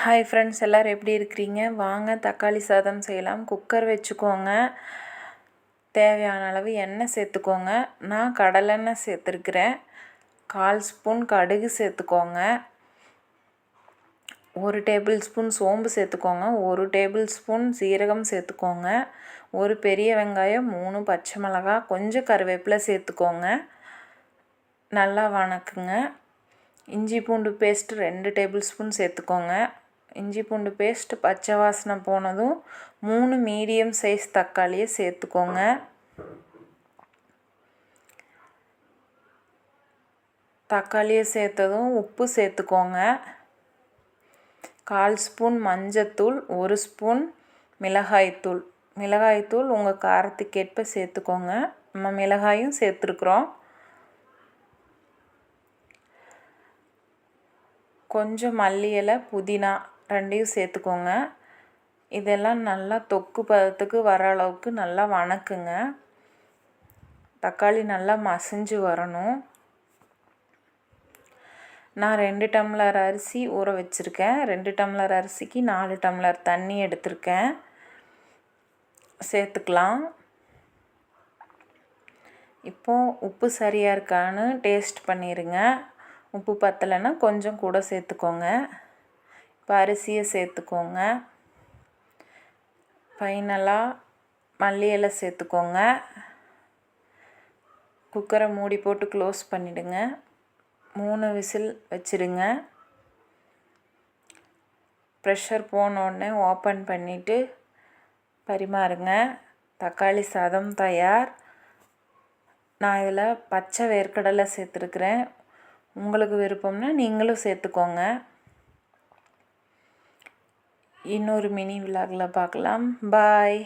Hi friends, எல்லோரும் எப்படி இருக்கிறீங்க? வாங்க தக்காளி சாதம் செய்யலாம். குக்கர் வச்சுக்கோங்க. தேவையான அளவு எண்ணெய் சேர்த்துக்கோங்க. நான் கடலெண்ணெய் சேர்த்துருக்குறேன். 1/4 ஸ்பூன் கடுகு சேர்த்துக்கோங்க. 1 டேபிள் ஸ்பூன் சோம்பு சேர்த்துக்கோங்க. 1 டேபிள் ஸ்பூன் சீரகம் சேர்த்துக்கோங்க. 1 பெரிய வெங்காயம், 3 பச்சை மிளகாய், கொஞ்சம் கருவேப்பிலை சேர்த்துக்கோங்க. நல்லா வணக்குங்க. இஞ்சி பூண்டு பேஸ்ட்டு 2 டேபிள் ஸ்பூன் சேர்த்துக்கோங்க. இஞ்சி பூண்டு பேஸ்ட் பச்சை வாசனை போனதும் 3 மீடியம் சைஸ் தக்காளியை சேர்த்துக்கோங்க. தக்காளியை சேர்த்ததும் உப்பு சேர்த்துக்கோங்க. 1/4 ஸ்பூன் மஞ்சத்தூள், 1 ஸ்பூன் மிளகாய்த்தூள். மிளகாய்த்தூள் உங்கள் காரத்துக்கேற்ப சேர்த்துக்கோங்க. நம்ம மிளகாயும் சேர்த்துருக்குறோம். கொஞ்சம் மல்லி இலை, புதினா 2யும் சேர்த்துக்கோங்க. இதெல்லாம் நல்லா தொக்கு பதத்துக்கு வர அளவுக்கு நல்லா வணக்குங்க. தக்காளி நல்லா மசிஞ்சு வரணும். நான் 2 டம்ளர் அரிசி ஊற வச்சுருக்கேன். 2 டம்ளர் அரிசிக்கு 4 டம்ளர் தண்ணி எடுத்திருக்கேன். சேர்த்துக்கலாம். இப்போது உப்பு சரியாக இருக்கான்னு டேஸ்ட் பண்ணிடுங்க. உப்பு பத்தலைன்னா கொஞ்சம் கூட சேர்த்துக்கோங்க. இப்போ அரிசியை சேர்த்துக்கோங்க. ஃபைனலாக மல்லி இலை சேர்த்துக்கோங்க. குக்கரை மூடி போட்டு க்ளோஸ் பண்ணிவிடுங்க. 3 விசில் வச்சுருங்க. ப்ரெஷர் போனோடனே ஓப்பன் பண்ணிவிட்டு பரிமாறுங்க. தக்காளி சாதம் தயார். நான் இதில் பச்சை வேர்க்கடலை சேர்த்துருக்குறேன். உங்களுக்கு விருப்பம்னா நீங்களும் சேர்த்துக்கோங்க. இன்னொரு மினி விலாகில் பார்க்கலாம். பாய்.